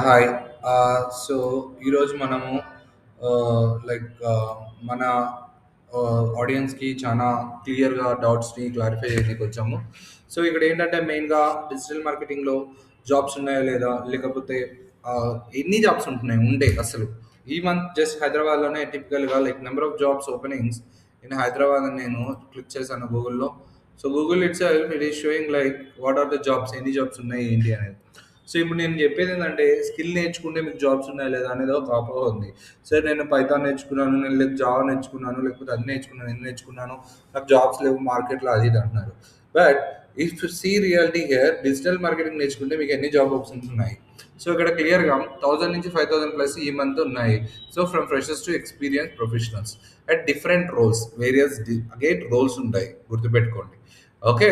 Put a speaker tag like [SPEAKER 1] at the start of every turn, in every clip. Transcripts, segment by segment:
[SPEAKER 1] Hi. So ఈరోజు మనము like మన ఆడియన్స్‌కి చాలా క్లియర్‌గా డౌట్స్‌ని క్లారిఫై చేయనీకి వచ్చాము. సో ఇక్కడ ఏంటంటే మెయిన్‌గా డిజిటల్ మార్కెటింగ్‌లో జాబ్స్ ఉన్నాయా లేదా? లేకపోతే ఎన్ని జాబ్స్ ఉంటున్నాయి? ఉండేయి అసలు. ఈ మంత్ జస్ట్ హైదరాబాద్‌లోనే టిపికల్‌గా like number of jobs openings in Hyderabad అని నేను క్లిక్ చేశాను గూగుల్‌లో. So Google itself it is showing like what are the jobs, ఎన్ని జాబ్స్ ఉన్నాయి ఏంటి అనేది. సో ఇప్పుడు నేను చెప్పేదేంటంటే, స్కిల్ నేర్చుకుంటే మీకు జాబ్స్ ఉన్నాయా లేదా అనేది ఒక అపోహ ఉంది. సరే నేను పైథాన్ నేర్చుకున్నాను, నేను జావా నేర్చుకున్నాను, లేకపోతే అది నేర్చుకున్నాను, ఇది నేర్చుకున్నాను. నాకు జాబ్స్ లేవు మార్కెట్‌లో అది ఇది అంటున్నారు. But if you see reality here digital marketing నేర్చుకుంటే మీకు ఎన్ని జాబ్ ఆప్షన్స్ ఉన్నాయి. సో ఇక్కడ క్లియర్‌గా 1000 నుంచి 5000 ప్లస్ ఈ మంత్ ఉన్నాయి. So from freshers to experience professionals at different roles various again roles ఉంటాయి గుర్తుపెట్టుకోండి. Okay.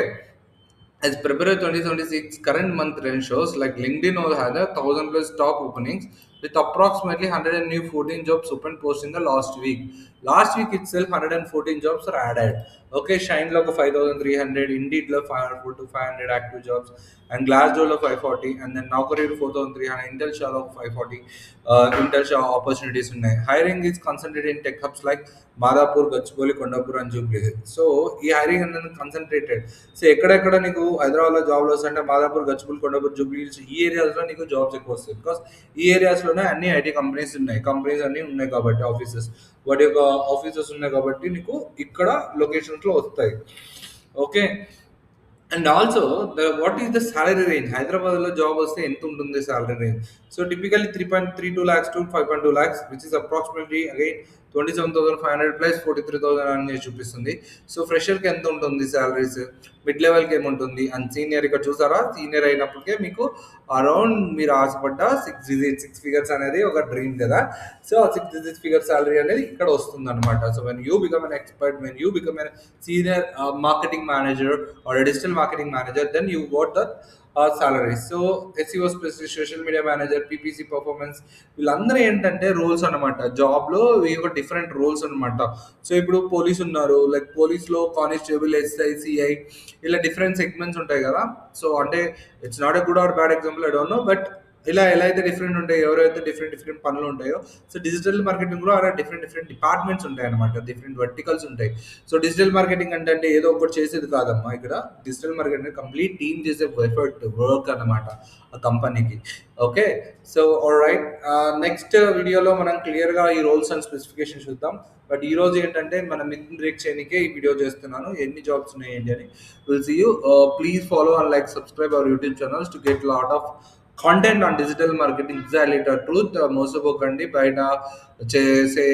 [SPEAKER 1] As February 2026 current month trend shows, like LinkedIn will have a 1000 plus top openings with approximately 100 and new 14 jobs open post in the last week. Last week itself, 114 jobs are added. Okay, Shine Log 5300, Indeed log 500 to 500 active jobs, and Glassdoor log 540, and then Naukri 4300, Intel Shah log 540, Intel Shah opportunities. Hiring is concentrated in tech hubs like Madhapur, Gachibowli, Kondapur అని చూపలేదు. So ఈ hiring అనేది concentrated. So ఎక్కడెక్కడ నీకు హైదరాబాద్లో జాబ్లు వస్తాయంటే Madhapur, Gachibowli, Kondapur, Jubilee hills ఈ ఏరియాస్లో నీకు జాబ్స్ ఎక్కువ వస్తాయి. బికాస్ ఈ ఏరియాస్లోనే అన్ని ఐటీ కంపెనీస్ ఉన్నాయి. కంపెనీస్ అన్నీ ఉన్నాయి కాబట్టి ఆఫీసెస్ వాటి యొక్క ఆఫీసెస్ ఉన్నాయి కాబట్టి నీకు ఇక్కడ లొకేషన్స్లో వస్తాయి. Okay. And also what is the salary range హైదరాబాద్లో జాబ్ వస్తే ఎంత ఉంటుంది salary range. So typically 3.32 lakhs to 5.2 lakhs which is approximately again 27,500 plus 43,000 అని చూపిస్తుంది. సో ఫ్రెషర్కి ఎంత ఉంటుంది శాలరీస్, మిడ్ లెవెల్కి ఏముంటుంది అండ్ సీనియర్ ఇక్కడ చూసారా, సీనియర్ అయినప్పటికే మీకు అరౌండ్ మీరు ఆశపడ్డ 6 ఫిగర్స్ అనేది ఒక డ్రీమ్ కదా. సో ఆ 6 ఫిగర్ సాలరీ అనేది ఇక్కడ వస్తుంది అనమాట. So when you become an expert, when you become an senior marketing manager or a digital marketing manager, then you got the salaries. So SEO specialist, social media manager, PPC performance వీళ్ళందరూ ఏంటంటే roles అనమాట. జాబ్లో ఇవి ఒక different roles అనమాట. So ఇప్పుడు police ఉన్నారు, like పోలీస్లో constable, SI, CI ఇలా డిఫరెంట్ సెగ్మెంట్స్ ఉంటాయి కదా. సో అంటే it's not a good or bad example, I don't know, but ఇలా ఎలా అయితే డిఫరెంట్ ఉంటాయో, ఎవరైతే డిఫరెంట్ డిఫరెంట్ పనులు ఉంటాయో, సో డిజిటల్ మార్కెటింగ్ కూడా అలా డిఫరెంట్ డిఫరెంట్ డిపార్ట్మెంట్స్ ఉంటాయి అనమాట, డిఫరెంట్ వర్టికల్స్ ఉంటాయి. సో డిజిటల్ మార్కెటింగ్ అంటే ఏదో ఒకటి చేసేది కాదమ్మా. ఇక్కడ డిజిటల్ మార్కెటింగ్ కంప్లీట్ టీమ్ చేసే ఎఫర్ట్ వర్క్ అనమాట ఆ కంపెనీకి. ఓకే. సో రైట్, నెక్స్ట్ వీడియోలో మనం క్లియర్గా ఈ రోల్స్ అండ్ స్పెసిఫికేషన్ చూద్దాం. బట్ ఈ రోజు ఏంటంటే మనం మిత్ బ్రేక్ చేయడానికే ఈ వీడియో చేస్తున్నాను, ఎన్ని జాబ్స్ ఉన్నాయి ఏంటి అని. Will see you. Please follow and like subscribe our YouTube channels to get lot of content on digital marketing. Exactly the truth. మోసపోకండి బయట చేసే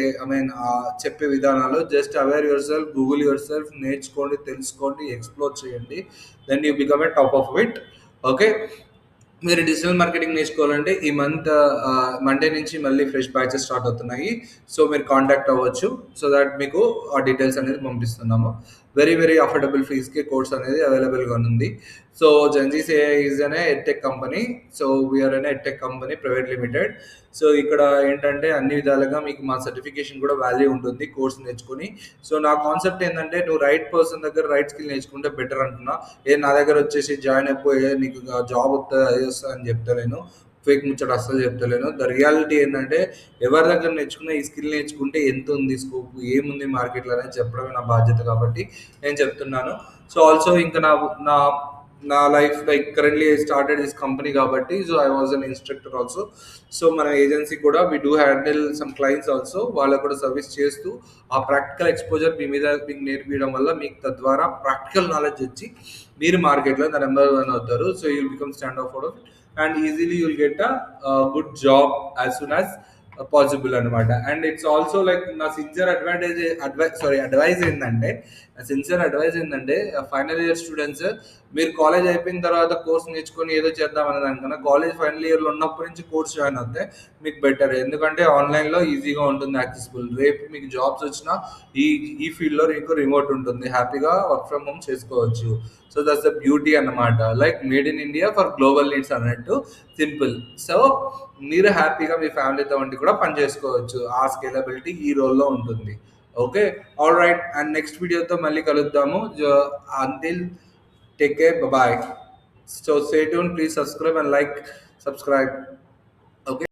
[SPEAKER 1] చెప్పే విధానాలు. Just aware yourself, Google yourself, నేర్చుకోండి, తెలుసుకోండి, ఎక్స్ప్లోర్ చేయండి, then you become a top of it. Okay. మీరు digital marketing నేర్చుకోవాలంటే ఈ మంత్ మండే నుంచి మళ్ళీ ఫ్రెష్ బ్యాచెస్ స్టార్ట్ అవుతున్నాయి. సో మీరు కాంటాక్ట్ అవ్వచ్చు. సో దట్ మీకు ఆ డీటెయిల్స్ అనేది పంపిస్తున్నాము. వెరీ వెరీ అఫోర్డబుల్ ఫీజ్కి కోర్స్ అనేది అవైలబుల్గా ఉంది. సో జెన్జీస్ ఈజ్ అనే ఎడ్టెక్ కంపెనీ. సో వీఆర్ అనే edtech company private limited. So ఇక్కడ ఏంటంటే అన్ని విధాలుగా మీకు మా సర్టిఫికేషన్ కూడా వాల్యూ ఉంటుంది కోర్స్ నేర్చుకుని. సో నా కాన్సెప్ట్ ఏంటంటే నువ్వు రైట్ పర్సన్ దగ్గర రైట్ స్కిల్ నేర్చుకుంటే బెటర్ అంటున్నా. నా దగ్గర వచ్చేసి జాయిన్ అయిపోయే నీకు జాబ్ వస్తుంది అది వస్తుంది అని చెప్తలేను, ఫేక్ ముచ్చట అస్సలు చెప్తలేను. ద రియాలిటీ ఏంటంటే ఎవరి దగ్గర నేర్చుకున్న ఈ స్కిల్ నేర్చుకుంటే ఎంత ఉంది స్కోప్, ఏముంది మార్కెట్లో అనేది చెప్పడమే నా బాధ్యత కాబట్టి నేను చెప్తున్నాను. సో ఆల్సో ఇంకా నా నా నా life like currently I started this company కాబట్టి so I was an instructor also. So మన ఏజెన్సీ కూడా we do handle some clients also, వాళ్ళకు కూడా సర్వీస్ చేస్తూ ఆ ప్రాక్టికల్ ఎక్స్పోజర్ మీ మీద మీకు నేర్పించడం వల్ల మీకు తద్వారా ప్రాక్టికల్ నాలెడ్జ్ వచ్చి మీరు మార్కెట్లో నెంబర్ 1 అవుతారు. So you'll become stand out of and easily you'll get a good job as soon as possible అనమాట. అండ్ ఇట్స్ ఆల్సో లైక్ నా సిన్సియర్ అడ్వైజ్ ఏంటంటే ఫైనల్ ఇయర్ స్టూడెంట్స్ మీరు కాలేజ్ అయిపోయిన తర్వాత కోర్స్ నేర్చుకొని ఏదో చేద్దామనే దానికన్నా కాలేజ్ ఫైనల్ ఇయర్లో ఉన్నప్పటి నుంచి కోర్స్ జాయిన్ అవుతే మీకు బెటర్. ఎందుకంటే ఆన్లైన్లో ఈజీగా ఉంటుంది, యాక్సెసిబుల్. రేపు మీకు జాబ్స్ వచ్చినా ఈ ఈ ఫీల్డ్లో మీకు రిమోట్ ఉంటుంది, హ్యాపీగా వర్క్ ఫ్రమ్ హోమ్ చేసుకోవచ్చు. సో దట్స్ ద బ్యూటీ అన్నమాట. Like made in India for global needs అన్నట్టు సింపుల్. సో మీరు హ్యాపీగా మీ ఫ్యామిలీతో ఉండి కూడా పని చేసుకోవచ్చు. ఆ స్కేలబిలిటీ ఈ రోల్లో ఉంటుంది. Okay. All right, and next వీడియోతో మళ్ళీ కలుద్దాము. Until take care, bye. So stay tune, please subscribe and like, subscribe. Okay.